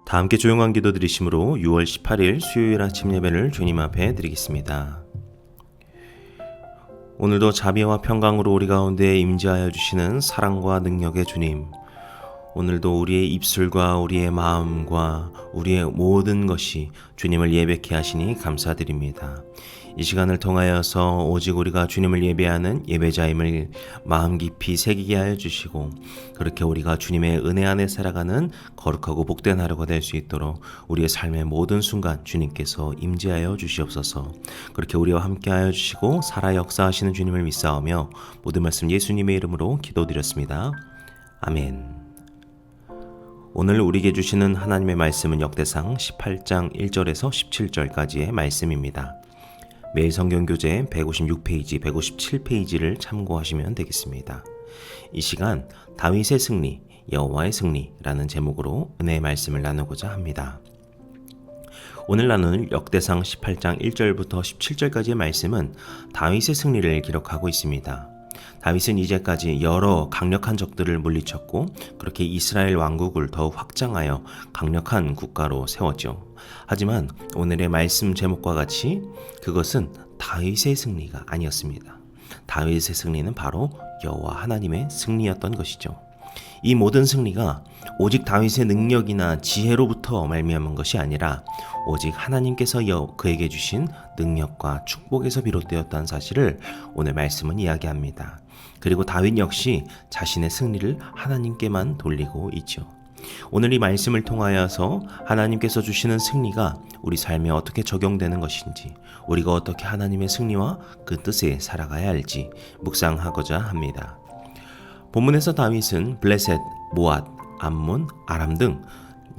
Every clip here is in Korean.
다 함께 조용한 기도 드리심으로 6월 18일 수요일 아침 예배를 주님 앞에 드리겠습니다. 오늘도 자비와 평강으로 우리 가운데 임재하여 주시는 사랑과 능력의 주님, 오늘도 우리의 입술과 우리의 마음과 우리의 모든 것이 주님을 예배케 하시니 감사드립니다. 이 시간을 통하여서 오직 우리가 주님을 예배하는 예배자임을 마음 깊이 새기게 하여 주시고, 그렇게 우리가 주님의 은혜 안에 살아가는 거룩하고 복된 하루가 될 수 있도록 우리의 삶의 모든 순간 주님께서 임재하여 주시옵소서. 그렇게 우리와 함께 하여 주시고 살아 역사하시는 주님을 믿사오며 모든 말씀 예수님의 이름으로 기도드렸습니다. 아멘. 오늘 우리에게 주시는 하나님의 말씀은 역대상 18장 1절에서 17절까지의 말씀입니다. 매일 성경교재 156페이지, 157페이지를 참고하시면 되겠습니다. 이 시간 다윗의 승리, 여호와의 승리라는 제목으로 은혜의 말씀을 나누고자 합니다. 오늘 나눌 역대상 18장 1절부터 17절까지의 말씀은 다윗의 승리를 기록하고 있습니다. 다윗은 이제까지 여러 강력한 적들을 물리쳤고 그렇게 이스라엘 왕국을 더욱 확장하여 강력한 국가로 세웠죠. 하지만 오늘의 말씀 제목과 같이 그것은 다윗의 승리가 아니었습니다. 다윗의 승리는 바로 여호와 하나님의 승리였던 것이죠. 이 모든 승리가 오직 다윗의 능력이나 지혜로부터 말미암은 것이 아니라 오직 하나님께서 그에게 주신 능력과 축복에서 비롯되었다는 사실을 오늘 말씀은 이야기합니다. 그리고 다윗 역시 자신의 승리를 하나님께만 돌리고 있죠. 오늘 이 말씀을 통하여서 하나님께서 주시는 승리가 우리 삶에 어떻게 적용되는 것인지, 우리가 어떻게 하나님의 승리와 그 뜻에 살아가야 할지 묵상하고자 합니다. 본문에서 다윗은 블레셋, 모압, 암몬, 아람 등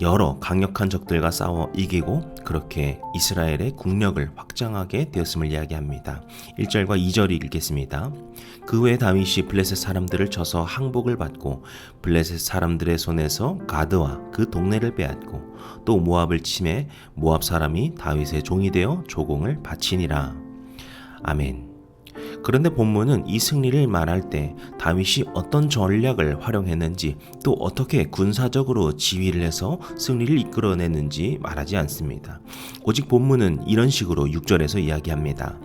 여러 강력한 적들과 싸워 이기고 그렇게 이스라엘의 국력을 확장하게 되었음을 이야기합니다. 1절과 2절을 읽겠습니다. 그 후에 다윗이 블레셋 사람들을 쳐서 항복을 받고 블레셋 사람들의 손에서 가드와 그 동네를 빼앗고 또 모압을 치매 모압 사람이 다윗의 종이 되어 조공을 바치니라. 아멘. 그런데 본문은 이 승리를 말할 때 다윗이 어떤 전략을 활용했는지 또 어떻게 군사적으로 지휘를 해서 승리를 이끌어냈는지 말하지 않습니다. 오직 본문은 이런 식으로 6절에서 이야기합니다.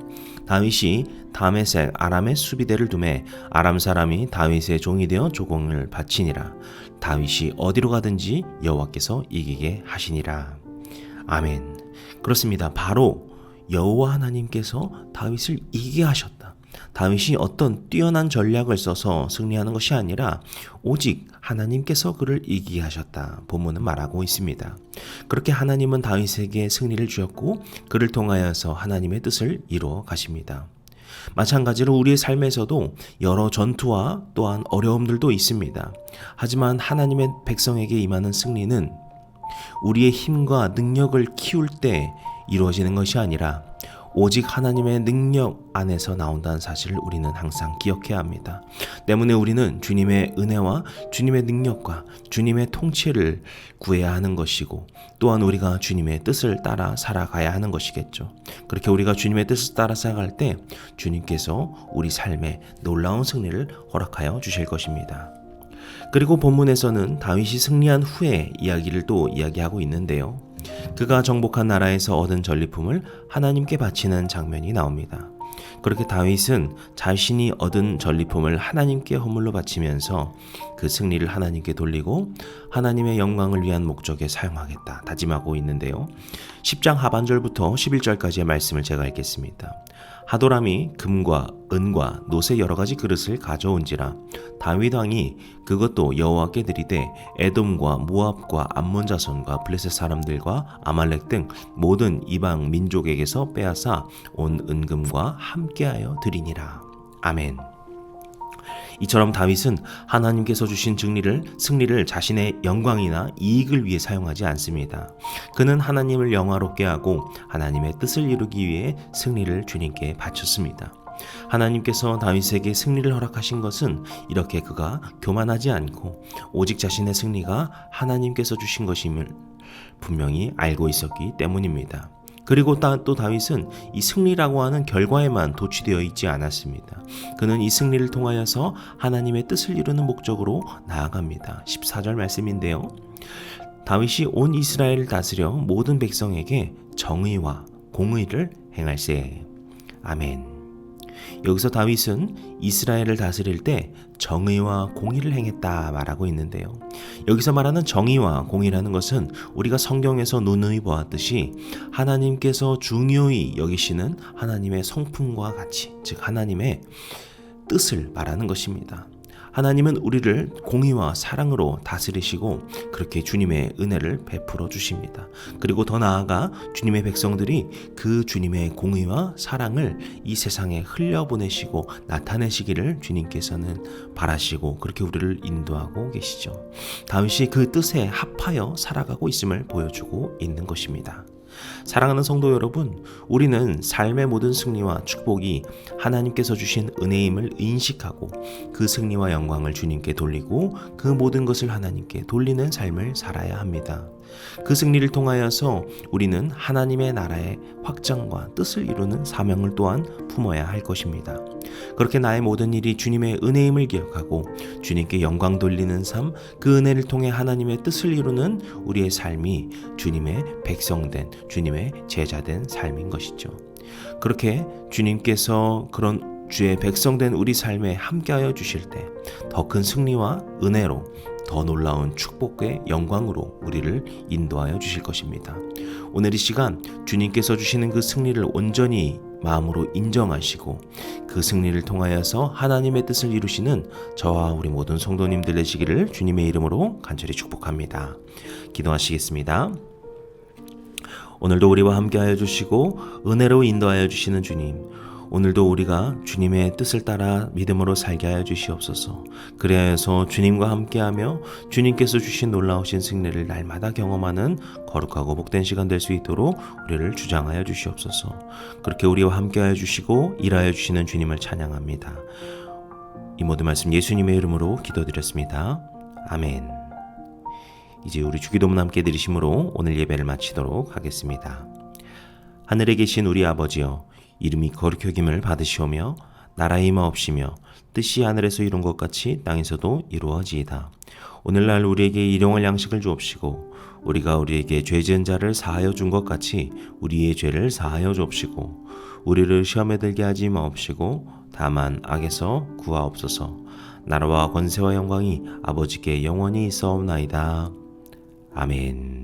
다윗이 다메섹 아람의 수비대를 두매 아람 사람이 다윗의 종이 되어 조공을 바치니라. 다윗이 어디로 가든지 여호와께서 이기게 하시니라. 아멘. 그렇습니다. 바로 여호와 하나님께서 다윗을 이기게 하셨다. 다윗이 어떤 뛰어난 전략을 써서 승리하는 것이 아니라 오직 하나님께서 그를 이기게 하셨다. 본문은 말하고 있습니다. 그렇게 하나님은 다윗에게 승리를 주었고 그를 통하여서 하나님의 뜻을 이루어 가십니다. 마찬가지로 우리의 삶에서도 여러 전투와 또한 어려움들도 있습니다. 하지만 하나님의 백성에게 임하는 승리는 우리의 힘과 능력을 키울 때 이루어지는 것이 아니라 오직 하나님의 능력 안에서 나온다는 사실을 우리는 항상 기억해야 합니다. 때문에 우리는 주님의 은혜와 주님의 능력과 주님의 통치를 구해야 하는 것이고 또한 우리가 주님의 뜻을 따라 살아가야 하는 것이겠죠. 그렇게 우리가 주님의 뜻을 따라 살아갈 때 주님께서 우리 삶에 놀라운 승리를 허락하여 주실 것입니다. 그리고 본문에서는 다윗이 승리한 후에 이야기를 또 이야기하고 있는데요. 그가 정복한 나라에서 얻은 전리품을 하나님께 바치는 장면이 나옵니다. 그렇게 다윗은 자신이 얻은 전리품을 하나님께 허물로 바치면서 그 승리를 하나님께 돌리고 하나님의 영광을 위한 목적에 사용하겠다 다짐하고 있는데요. 10장 하반절부터 11절까지의 말씀을 제가 읽겠습니다. 하도람이 금과 은과 놋의 여러 가지 그릇을 가져온지라 다윗 왕이 그것도 여호와께 드리되 에돔과 모압과 암몬 자손과 블레셋 사람들과 아말렉 등 모든 이방 민족에게서 빼앗아 온 은금과 함께하여 드리니라. 아멘. 이처럼 다윗은 하나님께서 주신 승리를 자신의 영광이나 이익을 위해 사용하지 않습니다. 그는 하나님을 영화롭게 하고 하나님의 뜻을 이루기 위해 승리를 주님께 바쳤습니다. 하나님께서 다윗에게 승리를 허락하신 것은 이렇게 그가 교만하지 않고 오직 자신의 승리가 하나님께서 주신 것임을 분명히 알고 있었기 때문입니다. 그리고 또 다윗은 이 승리라고 하는 결과에만 도취되어 있지 않았습니다. 그는 이 승리를 통하여서 하나님의 뜻을 이루는 목적으로 나아갑니다. 14절 말씀인데요. 다윗이 온 이스라엘을 다스려 모든 백성에게 정의와 공의를 행할세. 아멘. 여기서 다윗은 이스라엘을 다스릴 때 정의와 공의를 행했다 말하고 있는데요. 여기서 말하는 정의와 공의라는 것은 우리가 성경에서 누누이 보았듯이 하나님께서 중요히 여기시는 하나님의 성품과 같이, 즉 하나님의 뜻을 말하는 것입니다. 하나님은 우리를 공의와 사랑으로 다스리시고 그렇게 주님의 은혜를 베풀어 주십니다. 그리고 더 나아가 주님의 백성들이 그 주님의 공의와 사랑을 이 세상에 흘려보내시고 나타내시기를 주님께서는 바라시고 그렇게 우리를 인도하고 계시죠. 다윗이 그 뜻에 합하여 살아가고 있음을 보여주고 있는 것입니다. 사랑하는 성도 여러분, 우리는 삶의 모든 승리와 축복이 하나님께서 주신 은혜임을 인식하고 그 승리와 영광을 주님께 돌리고 그 모든 것을 하나님께 돌리는 삶을 살아야 합니다. 그 승리를 통하여서 우리는 하나님의 나라의 확장과 뜻을 이루는 사명을 또한 품어야 할 것입니다. 그렇게 나의 모든 일이 주님의 은혜임을 기억하고 주님께 영광 돌리는 삶, 그 은혜를 통해 하나님의 뜻을 이루는 우리의 삶이 주님의 백성된, 주님의 제자된 삶인 것이죠. 그렇게 주님께서 그런 주의 백성된 우리 삶에 함께하여 주실 때 더 큰 승리와 은혜로 더 놀라운 축복의 영광으로 우리를 인도하여 주실 것입니다. 오늘 이 시간 주님께서 주시는 그 승리를 온전히 마음으로 인정하시고 그 승리를 통하여서 하나님의 뜻을 이루시는 저와 우리 모든 성도님들 되시기를 주님의 이름으로 간절히 축복합니다. 기도하시겠습니다. 오늘도 우리와 함께하여 주시고 은혜로 인도하여 주시는 주님, 오늘도 우리가 주님의 뜻을 따라 믿음으로 살게 하여 주시옵소서. 그래서 주님과 함께하며 주님께서 주신 놀라우신 승리를 날마다 경험하는 거룩하고 복된 시간 될 수 있도록 우리를 주장하여 주시옵소서. 그렇게 우리와 함께하여 주시고 일하여 주시는 주님을 찬양합니다. 이 모든 말씀 예수님의 이름으로 기도드렸습니다. 아멘. 이제 우리 주기도문 함께 드리심으로 오늘 예배를 마치도록 하겠습니다. 하늘에 계신 우리 아버지여, 이름이 거룩히 여김을 받으시오며 나라의 임하옵시며 뜻이 하늘에서 이룬 것 같이 땅에서도 이루어지이다. 오늘날 우리에게 일용할 양식을 주옵시고 우리가 우리에게 죄 지은 자를 사하여 준 것 같이 우리의 죄를 사하여 주옵시고 우리를 시험에 들게 하지 마옵시고 다만 악에서 구하옵소서. 나라와 권세와 영광이 아버지께 영원히 있사옵나이다. 아멘.